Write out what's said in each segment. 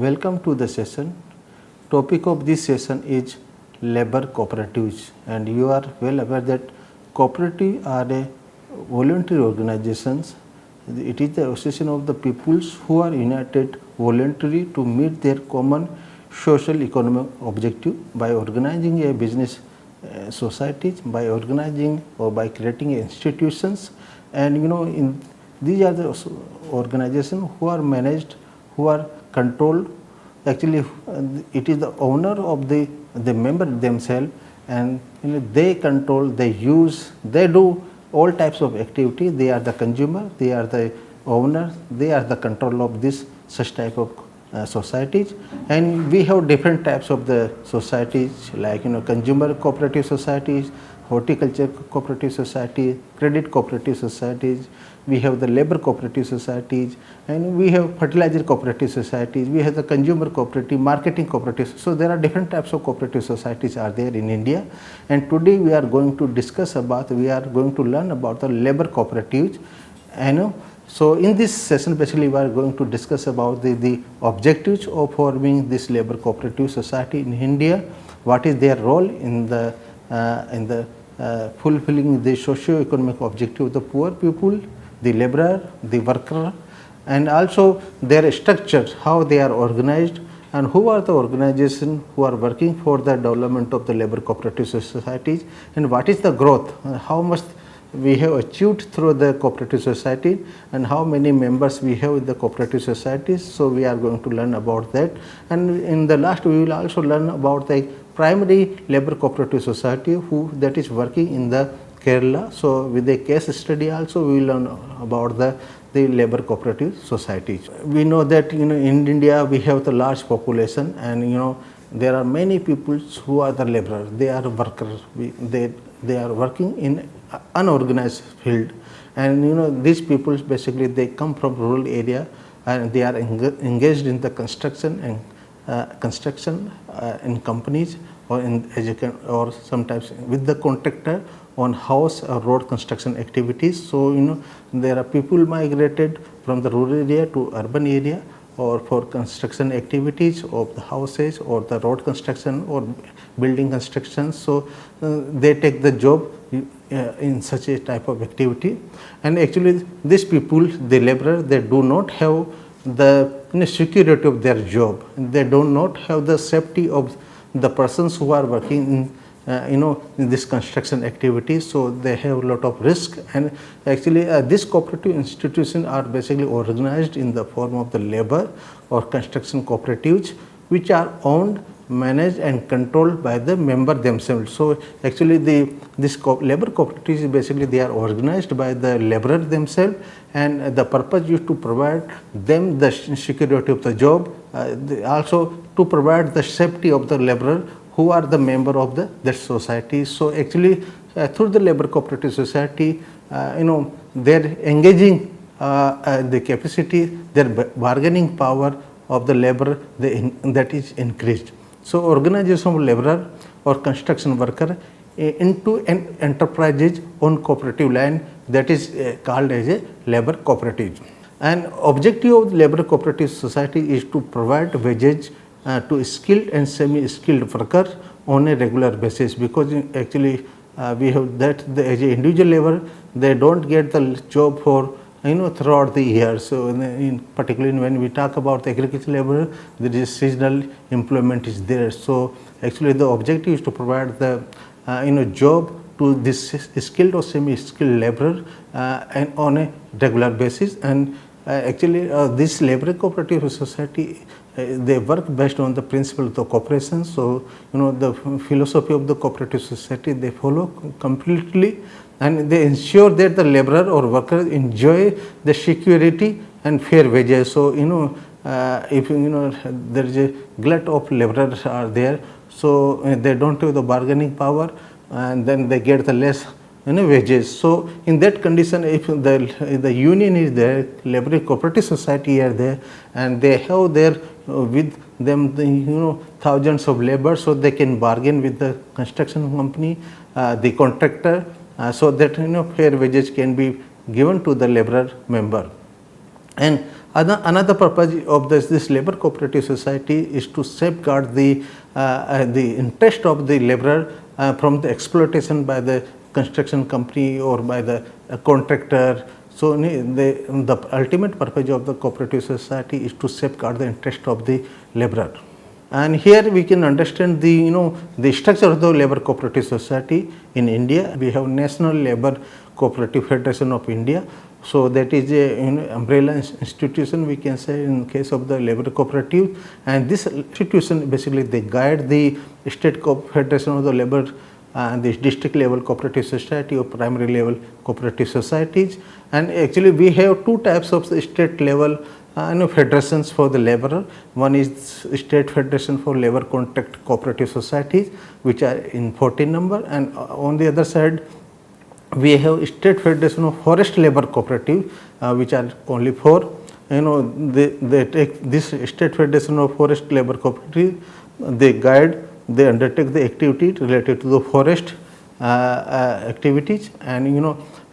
Welcome to the session. Topic of this session is labor cooperatives, and you are well aware that cooperatives are a voluntary organizations. It is the association of the peoples who are united voluntarily to meet their common social economic objective by organizing a business societies, by organizing or by creating institutions, and these are the organizations who are managed, who are controlled. Actually, it is the owner of the member themselves, and they control, they use, they do all types of activity. They are the consumer, they are the owner, they are the control of this such type of societies. And we have different types of the societies, like consumer cooperative societies, horticulture cooperative society, credit cooperative societies, we have the labor cooperative societies, and we have fertilizer cooperative societies, we have the consumer cooperative, marketing cooperative. So there are different types of cooperative societies are there in India, and today we are going to discuss about, we are going to learn about the labor cooperatives. So in this session basically we are going to discuss about the objectives of forming this labor cooperative society in India, what is their role in the fulfilling the socio-economic objective of the poor people, the laborer, the worker, and also their structure, how they are organized, and who are the organizations who are working for the development of the labor cooperative societies, and what is the growth, how much we have achieved through the cooperative society, and how many members we have in the cooperative societies. So we are going to learn about that, and in the last we will also learn about the primary labor cooperative society who that is working in the Kerala. So with a case study also we will learn about the labor cooperative societies. We know that in India we have the large population, and there are many people who are the laborers, they are workers, they are working in unorganized field, and these people basically they come from rural area, and they are engaged in the construction in companies, or in education, or sometimes with the contractor on house or road construction activities. So there are people migrated from the rural area to urban area, or for construction activities of the houses or the road construction or building construction. So they take the job in such a type of activity, and actually these people, the laborer, they do not have the security of their job, they do not have the safety of the persons who are working in this construction activity. So they have a lot of risk, and actually these cooperative institutions are basically organized in the form of the labor or construction cooperatives, which are owned, managed and controlled by the member themselves. So actually this labor cooperatives basically they are organized by the laborer themselves, and the purpose is to provide them the security of the job, also to provide the safety of the laborer who are the member of that society. So actually through the labor cooperative society, they're engaging the capacity, their bargaining power of the labor that is increased. So organization of laborer or construction worker into an enterprises on cooperative line, that is called as a labor cooperative. And objective of the labor cooperative society is to provide wages to skilled and semi-skilled workers on a regular basis, because actually we have that as an individual labor they don't get the job for throughout the year. So particularly when we talk about the agricultural labor, there is seasonal employment is there. So actually the objective is to provide the job to this skilled or semi-skilled laborer and on a regular basis. And actually this labor cooperative society they work based on the principle of the cooperation. So the philosophy of the cooperative society they follow completely, and they ensure that the laborer or worker enjoy the security and fair wages. So if there is a glut of laborers are there, so they don't have the bargaining power, and then they get the less wages. So in that condition, if the union is there, labor cooperative society are there, and they have their with them thousands of labor, so they can bargain with the construction company, the contractor, so that fair wages can be given to the laborer member. And Another purpose of this labor cooperative society is to safeguard the interest of the laborer from the exploitation by the construction company or by the contractor. So the ultimate purpose of the cooperative society is to safeguard the interest of the laborer. And here we can understand the structure of the labor cooperative society in India. We have National Labor Cooperative Federation of India. So that is a umbrella institution, we can say, in case of the labor cooperative. And this institution basically they guide the state federation of the labor and the district level cooperative society or primary level cooperative societies. And actually we have two types of the state level federations for the laborer. One is State Federation for Labor Contract Cooperative Societies, which are in 14 number, and on the other side we have State Federation of Forest Labor Cooperative, which are only 4. They take this State Federation of Forest Labor Cooperative, they undertake the activity related to the forest activities,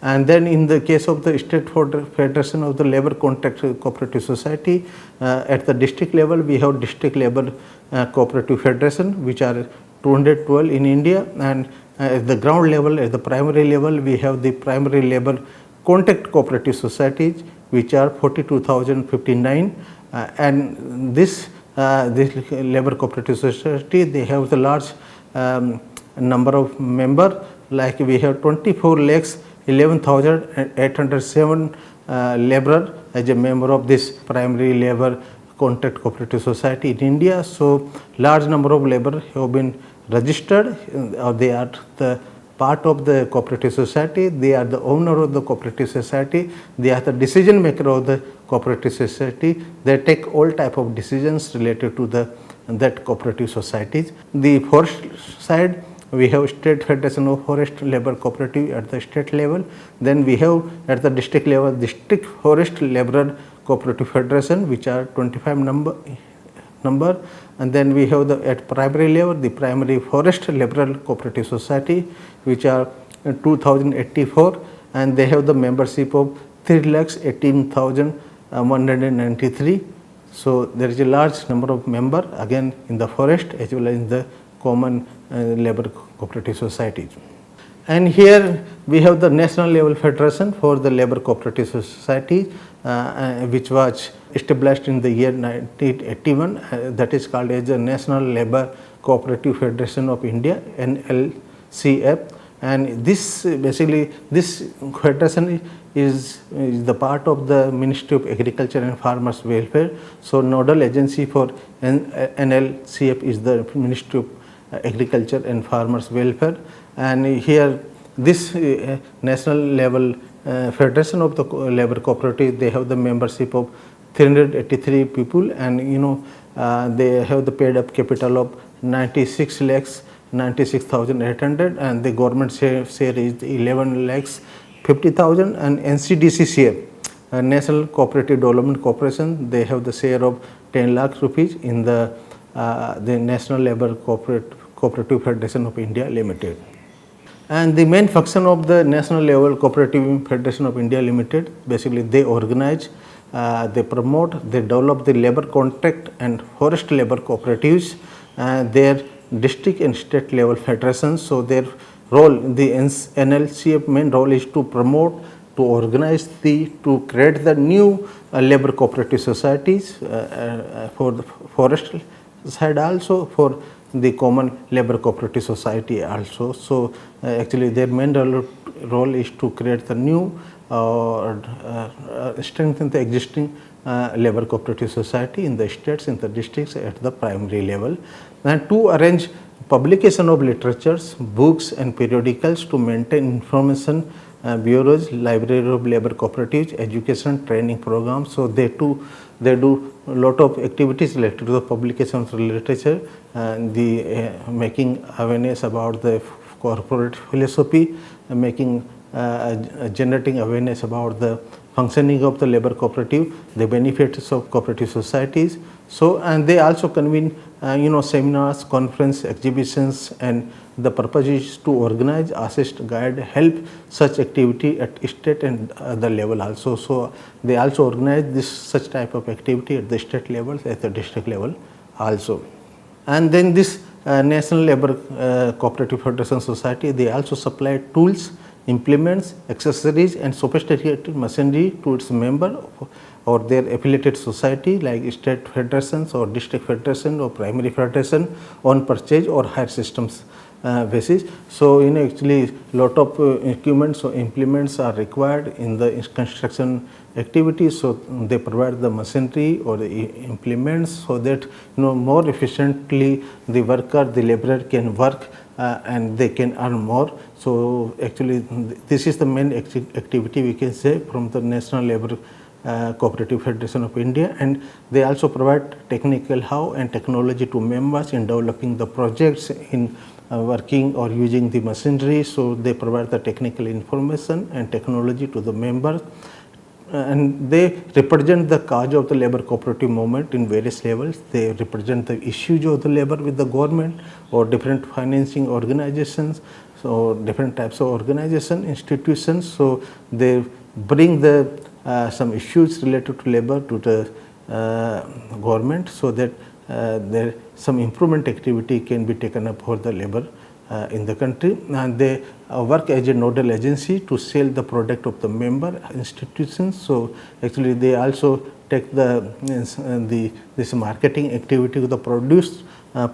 and then in the case of the State Federation of the Labor Contract Cooperative Society, at the district level we have District Labor Cooperative Federation, which are 212 in India, and at the ground level, at the primary level, we have the Primary Labor Contract Cooperative Societies, which are 42,059, and this Labor Cooperative Society, they have the large number of member, like we have 24 lakhs 11,807 laborer as a member of this Primary Labor Contract Cooperative Society in India. So large number of laborer have been registered, they are the part of the cooperative society, they are the owner of the cooperative society, they are the decision maker of the cooperative society, they take all type of decisions related to that cooperative societies. The forest side, we have State Federation of Forest Labor Cooperative at the state level, then we have at the district level District Forest Laborer Cooperative Federation, which are 25 number, and then we have at primary level the Primary Forest Laborer Cooperative Society, which are 2084, and they have the membership of 3,18,193. So there is a large number of member again in the forest as well as in the common labor cooperative societies. And here we have the National Level Federation for the Labor Cooperative Society, which was established in the year 1981, that is called as the National Labor Cooperative Federation of India, NLCF. And this basically, this federation is the part of the Ministry of Agriculture and Farmers Welfare. So nodal agency for NLCF is the Ministry of Agriculture and Farmers Welfare. And here this national level federation of the labor cooperative, they have the membership of 383 people, and they have the paid up capital of 96 lakhs 96,800, and the government share is 11 lakhs 50,000, and NCDC share, National Cooperative Development Corporation, they have the share of 10 lakh rupees in the National Labor Cooperative Federation of India Limited. And the main function of the National Level Cooperative Federation of India Limited, basically they organize, they promote, they develop the labor contract and forest labor cooperatives, their district and state level federations. So their role, the NLCF main role is to promote, to organize, to create the new labor cooperative societies for the forest side, also for the common labor cooperative society also. So actually their main role is to create the new strengthen the existing labor cooperative society in the states, in the districts at the primary level, and to arrange publication of literatures, books and periodicals, to maintain information bureaus, library of labor cooperatives, education training programs. So they do a lot of activities related to the publication of the literature, and the making awareness about the corporate philosophy, generating awareness about the functioning of the labor cooperative, the benefits of cooperative societies. So and they also convene seminars, conference, exhibitions and the purpose is to organize, assist, guide, help such activity at state and other level also. So they also organize this such type of activity at the state level, at the district level also. And then this National Labour Cooperative Federation Society, they also supply tools, implements, accessories and sophisticated machinery to its member or their affiliated society like state federations or district federation or primary federation on purchase or hire systems basis. So actually lot of equipments or implements are required in the construction activities, so they provide the machinery or the implements so that more efficiently the worker, the laborer can work and they can earn more. So actually this is the main activity we can say from the National Labour Cooperative Federation of India, and they also provide technical how and technology to members in developing the projects, in working or using the machinery. So they provide the technical information and technology to the members, and they represent the cause of the labor cooperative movement in various levels. They represent the issues of the labor with the government or different financing organizations, so different types of organization institutions. So they bring the some issues related to labor to the government so that there some improvement activity can be taken up for the labor in the country, and they work as a nodal agency to sell the product of the member institutions. So actually they also take this marketing activity of the produce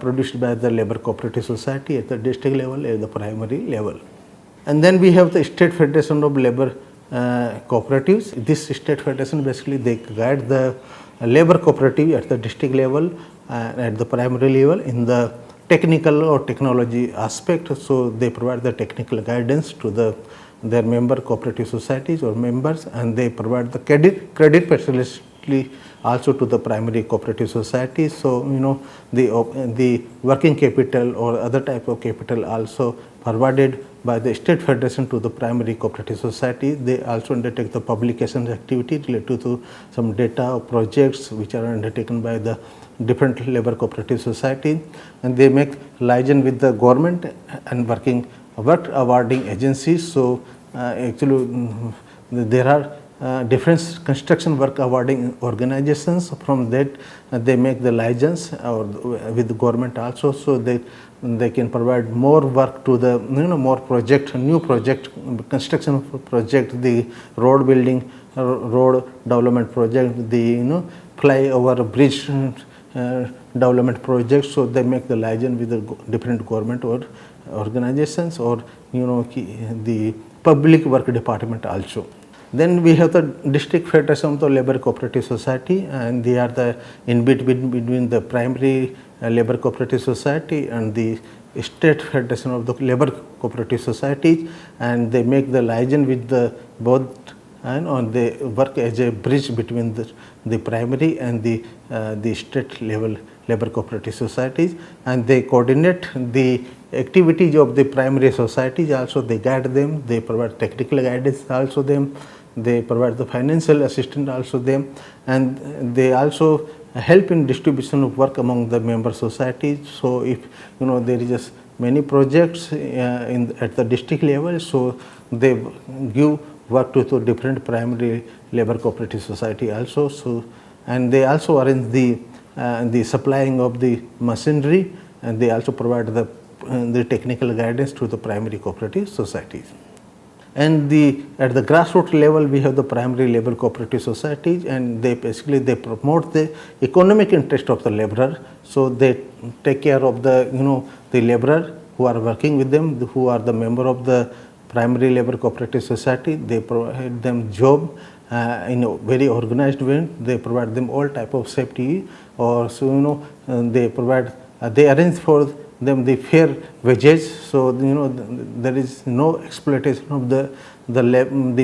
produced by the Labour Cooperative Society at the district level, at the primary level. And then we have the State Federation of Labour Cooperatives. This state federation basically they guide the labour cooperative at the district level and at the primary level in the technical or technology aspect. So they provide the technical guidance to their member cooperative societies or members, and they provide the credit facility also to the primary cooperative society. So the working capital or other type of capital also provided by the state federation to the primary cooperative society. They also undertake the publication activity related to some data or projects which are undertaken by the different labour cooperative society, and they make liaison with the government and work awarding agencies. So actually there are different construction work awarding organizations. From that they make the liaisons or with the government also, so they can provide more work to the more new project construction project, the road building, road development project, the flyover bridge development projects. So they make the liaison with the different government or organizations or the public work department also. Then we have the district federation of the Labour Cooperative Society, and they are the in between the primary Labour Cooperative Society and the state federation of the Labour Cooperative Societies, and they make the liaison with the both and they work as a bridge between the primary and the state level Labour Cooperative Societies, and they coordinate the activities of the primary societies also. They guide them, they provide technical guidance also them, they provide the financial assistance also them, and they also help in distribution of work among the member societies. So if there is just many projects at the district level, so they give work to different primary labour cooperative society also. So and they also arrange the supplying of the machinery, and they also provide the technical guidance to the primary cooperative societies. And at the grassroots level we have the primary labour cooperative societies, and they basically they promote the economic interest of the labourer. So they take care of the the labourer who are working with them, who are the member of the primary labour cooperative society. They provide them job in a very organized way. They provide them all type of safety, or so they provide they arrange for them the fair wages. So there is no exploitation of the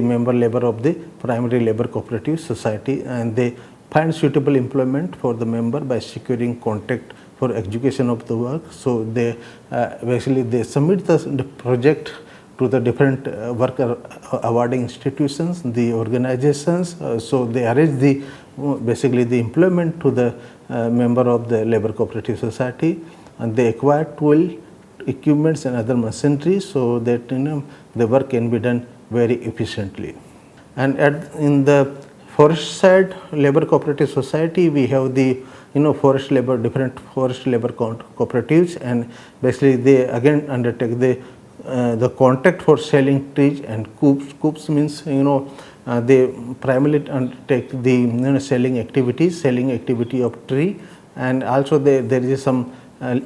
member labor of the primary labor cooperative society, and they find suitable employment for the member by securing contract for execution of the work. So they basically they submit the project to the different worker awarding institutions, the organizations. So they arrange basically the employment to the member of the labor cooperative society, and they acquire equipments and other machinery, so that the work can be done very efficiently. And in the forest side, labor cooperative society, we have the forest labor, different forest labor cooperatives, and basically they again undertake the contract for selling trees and coops. Coops means they primarily undertake the selling activity of tree, and also there is some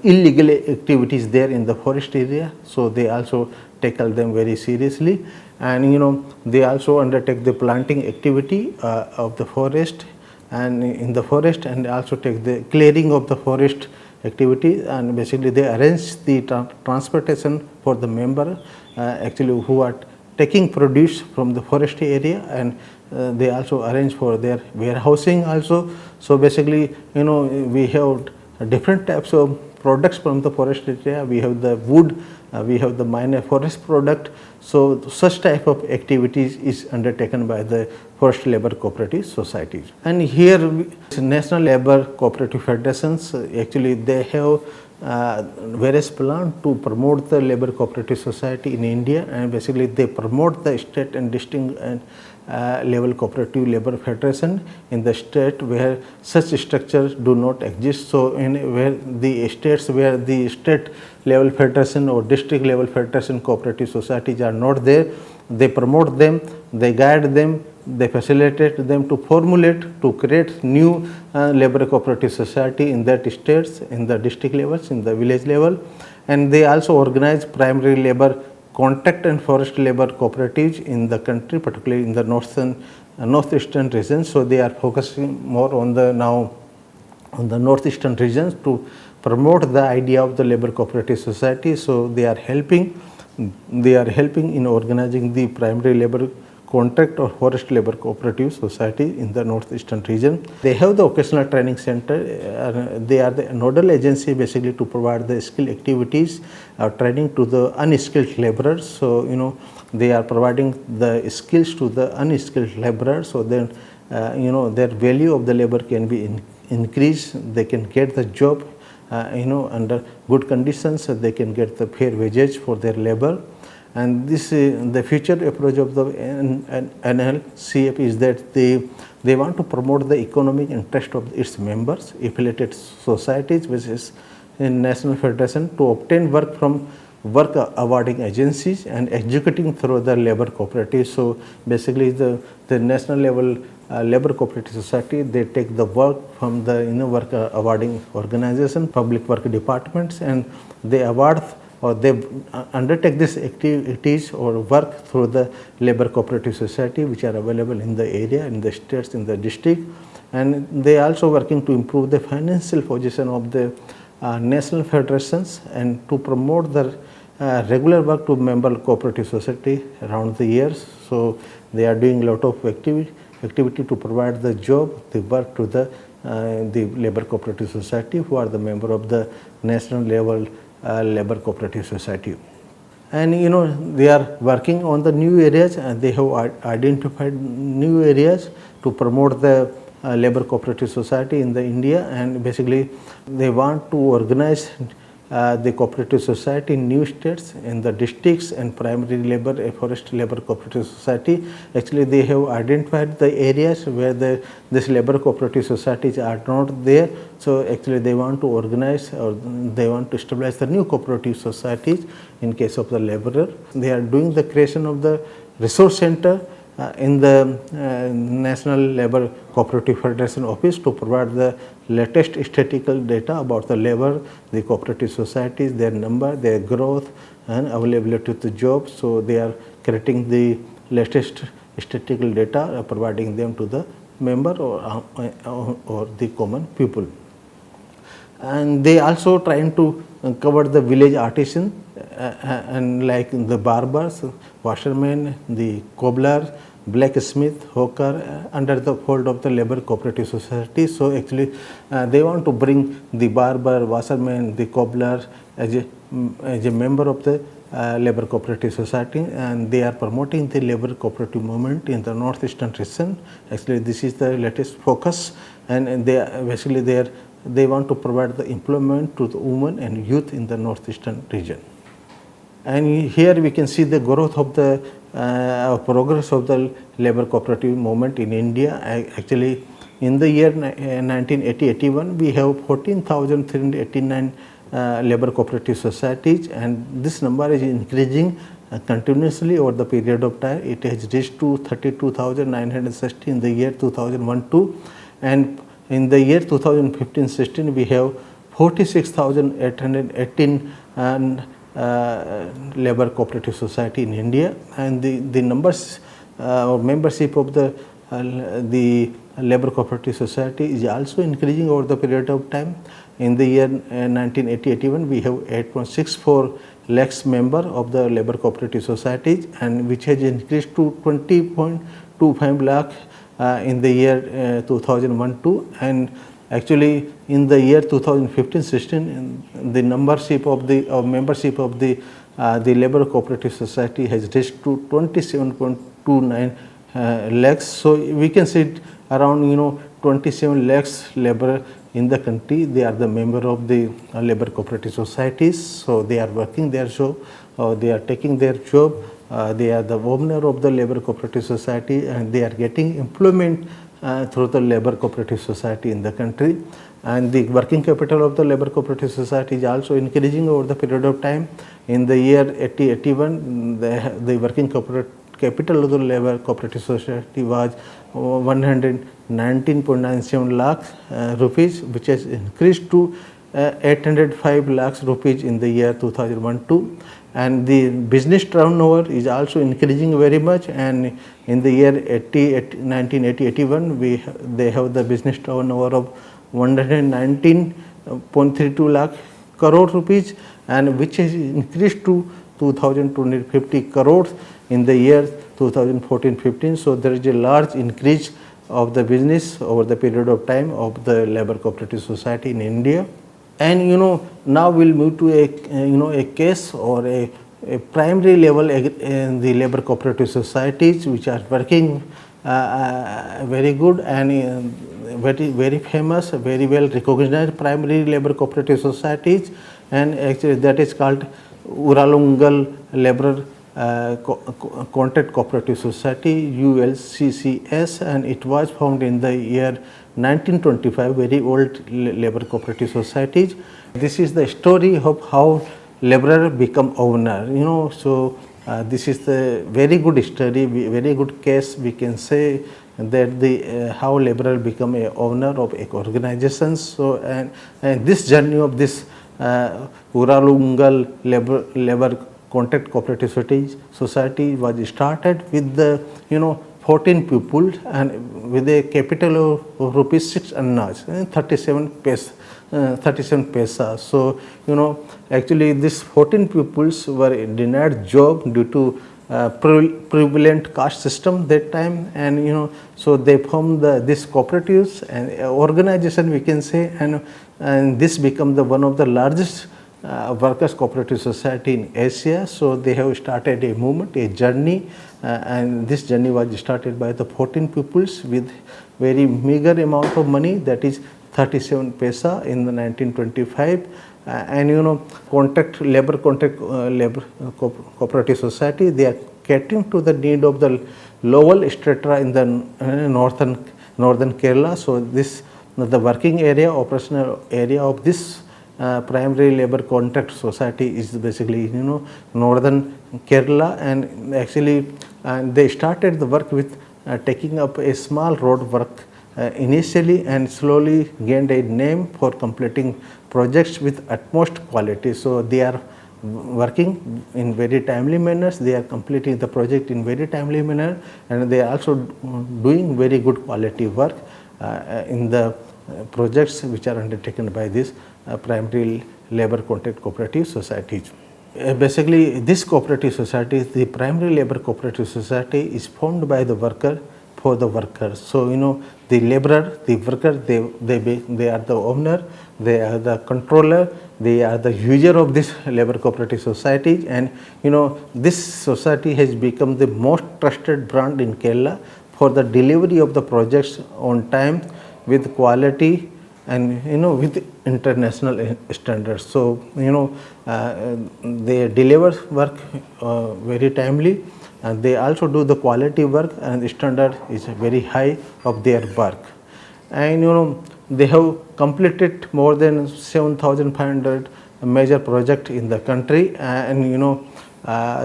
illegal activities there in the forest area, so they also tackle them very seriously. And they also undertake the planting activity of the forest and in the forest, and also take the clearing of the forest activity, and basically they arrange the transportation for the member actually who are taking produce from the forest area, and they also arrange for their warehousing also. So basically we have different types of products from the forest area. We have the wood, we have the minor forest product. So such type of activities is undertaken by the forest labor cooperative societies. And here National Labor Cooperative Federations, actually they have various plans to promote the labor cooperative society in India, and basically they promote the state and district and level cooperative labor federation in the state where such structures do not exist. So in where the states where the state level federation or district level federation cooperative societies are not there, they promote them, they guide them, they facilitate them to formulate, to create new labor cooperative society in that states, in the district levels, in the village level. And they also organize primary labor contract and forest labor cooperatives in the country, particularly in the northeastern region. So they are focusing more on the northeastern regions to promote the idea of the labor cooperative society. So they are helping in organizing the primary labor contract or forest labor cooperative society in the northeastern region. They have the occasional training center. They are the nodal agency basically to provide the skill activities training to the unskilled laborers. So they are providing the skills to the unskilled laborers, so then their value of the labor can be increased. They can get the job under good conditions, so they can get the fair wages for their labor. And this the future approach of the NLCF is that they want to promote the economic interest of its members, affiliated societies, which is in National Federation, to obtain work from work awarding agencies and executing through the labor cooperative. So basically the national level labor cooperative society, they take the work from the work awarding organization, public work departments, and they award or they undertake these activities or work through the labor cooperative society which are available in the area, in the states, in the district. And they are also working to improve the financial position of the national federations and to promote the regular work to member cooperative society around the years. So they are doing a lot of activity to provide the job, the work to the labor cooperative society who are the member of the national level labor cooperative society. And they are working on the new areas, and they have identified new areas to promote the labor cooperative society in the India. And basically they want to organize the cooperative society in new states, in the districts, and primary labor forest labor cooperative society. Actually they have identified the areas where this labor cooperative societies are not there. So actually they want to organize or they want to establish the new cooperative societies in case of the laborer. They are doing the creation of the resource center in the National Labor Cooperative Federation office to provide the latest statistical data about the labor, the cooperative societies, their number, their growth and availability of the jobs. So they are creating the latest statistical data, providing them to the member or the common people. And they also trying to cover the village artisan and like the barbers, washermen, the cobblers, blacksmith, hawker under the fold of the labor cooperative society. So actually they want to bring the barber, washerman, the cobbler as a member of the labor cooperative society, and they are promoting the labor cooperative movement in the northeastern region. Actually this is the latest focus, and they are basically they are they want to provide the employment to the women and youth in the northeastern region. And here we can see the growth of the progress of the labor cooperative movement in India. Actually, in the year 1980-81, we have 14,389 labor cooperative societies, and this number is increasing continuously over the period of time. It has reached to 32,960 in the year 2001-2, and in the year 2015-16 we have 46,818 labor cooperative society in India, and the numbers or membership of the labor cooperative society is also increasing over the period of time. In the year 1980-81 we have 8.64 lakhs member of the labor cooperative societies, and which has increased to 20.25 lakh in the year 2001-2, and actually in the year 2015-16 the membership of the labor cooperative society has reached to 27.29 lakhs. So we can see around 27 lakhs labor in the country, they are the member of the labor cooperative societies. So they are working their job, they are taking their job, they are the owner of the labor cooperative society, and they are getting employment through the labor cooperative society in the country. And the working capital of the labor cooperative society is also increasing over the period of time. In the year 80-81, the working capital of the labor cooperative society was 119.97 lakhs rupees, which has increased to 805 lakhs rupees in the year 2001-2. And the business turnover is also increasing very much, and in the year 1980-81 they have the business turnover of 119.32 lakh crore rupees, and which has increased to 2,250 crores in the year 2014-15. So there is a large increase of the business over the period of time of the labor cooperative society in India. And now we'll move to a a case or a primary level in the labor cooperative societies which are working very good and very famous, very well recognized primary labor cooperative societies, and actually that is called Uralungal Labor Contract Cooperative Society, ULCCS, and it was founded in the year 1925, very old labor cooperative societies. This is the story of how laborer become owner. So this is the very good story, very good case. We can say that the how laborer become a owner of a organization. So and this journey of this Uralungal labor contract cooperative society was started with the 14 people and with a capital of rupees 6 annas, 37 paisa. So actually these 14 pupils were denied job due to prevalent caste system that time, and so they formed this cooperatives and organization, we can say, and this become the one of the largest workers cooperative society in Asia. So they have started a movement, a journey, and this journey was started by the 14 pupils with very meager amount of money, that is 37 paisa in the 1925. And labor cooperative society, they are catering to the need of the lower strata in the northern Kerala. So this the working area, operational area of this primary labor contract society is basically northern Kerala, and actually they started the work with taking up a small road work initially, and slowly gained a name for completing projects with utmost quality. So they are working in very timely manners, they are completing the project in very timely manner, and they are also doing very good quality work in the projects which are undertaken by this primary labor contract cooperative societies. Basically this cooperative society, the primary labor cooperative society, is formed by the worker for the workers. So the laborer, the worker, they are the owner, they are the controller, they are the user of this labor cooperative society, and this society has become the most trusted brand in Kerala for the delivery of the projects on time with quality and with international standards. So they deliver work very timely, and they also do the quality work, and the standard is very high of their work. And they have completed more than 7,500 major projects in the country, and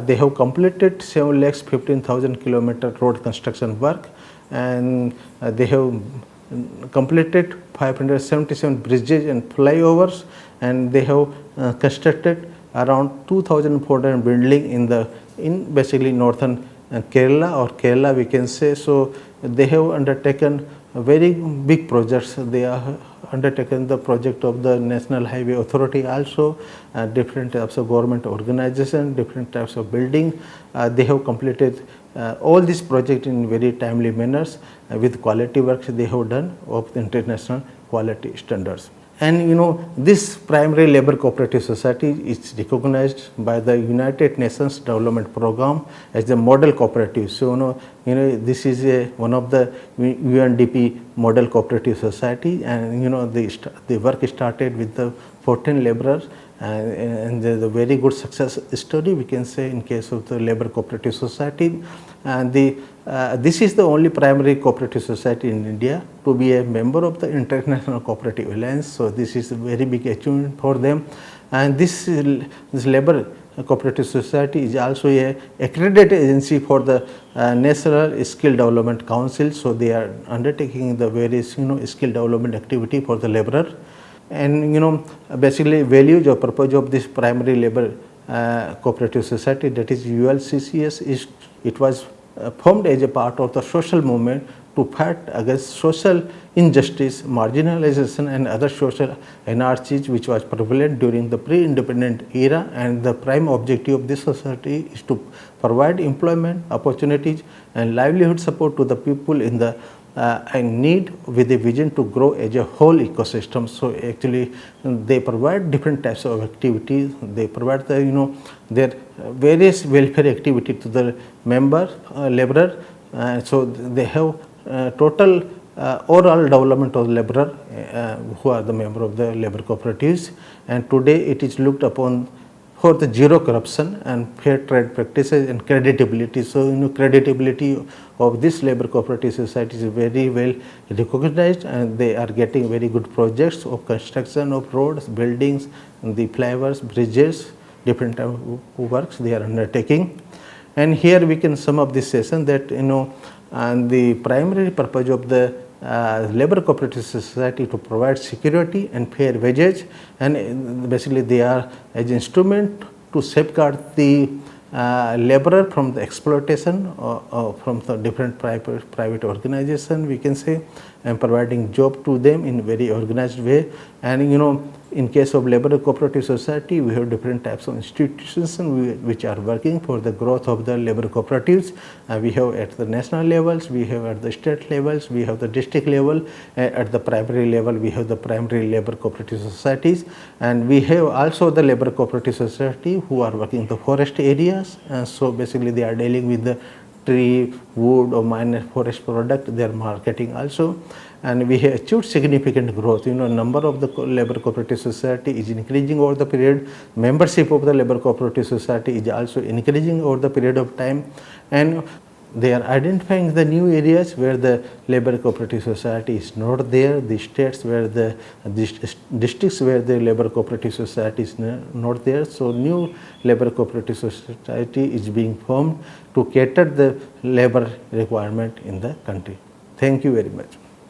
they have completed 7,15,000 kilometer road construction work, and they have completed 577 bridges and flyovers, and they have constructed around 2,400 buildings in basically northern Kerala or Kerala we can say. So they have undertaken very big projects. They have undertaken the project of the National Highway Authority also, different types of government organization, different types of building. They have completed all these projects in very timely manners with quality works they have done of the international quality standards. And this primary labor cooperative society is recognized by the United Nations Development Program as the model cooperative. So this is one of the UNDP model cooperative society, and the work started with the 14 laborers, and there's a very good success story we can say in case of the labor cooperative society. And this is the only primary cooperative society in India to be a member of the International Cooperative Alliance. So this is a very big achievement for them. And this labor cooperative society is also a accredited agency for the National Skill Development Council. So they are undertaking the various skill development activity for the laborer. And basically values or purpose of this primary labor cooperative society, that is ULCCS, it was formed as a part of the social movement to fight against social injustice, marginalization and other social anarchies which was prevalent during the pre-independent era. And the prime objective of this society is to provide employment opportunities and livelihood support to the people in the need, with a vision to grow as a whole ecosystem. So actually they provide different types of activities. They provide the their various welfare activity to the member laborer. So they have total overall development of the laborer who are the member of the labor cooperatives, and today it is looked upon for the zero corruption and fair trade practices and creditability. So creditability of this labor cooperative society is very well recognized, and they are getting very good projects of construction of roads, buildings, and the flyovers, bridges, different type of works they are undertaking. And here we can sum up this session that and the primary purpose of the labor cooperative society to provide security and fair wages, and basically they are as instrument to safeguard the laborer from the exploitation from the different private organization we can say, and providing job to them in very organized way. And in case of labor cooperative society, we have different types of institutions which are working for the growth of the labor cooperatives. We have at the national levels, we have at the state levels, we have the district level, at the primary level we have the primary labor cooperative societies, and we have also the labor cooperative society who are working in the forest areas. So basically they are dealing with the tree, wood or minor forest product, they are marketing also. And we have achieved significant growth. Number of the labor cooperative society is increasing over the period. Membership of the labor cooperative society is also increasing over the period of time, and they are identifying the new areas where the labor cooperative society is not there, the states where the districts where the labor cooperative society is not there. So new labor cooperative society is being formed to cater the labor requirement in the country. Thank you very much.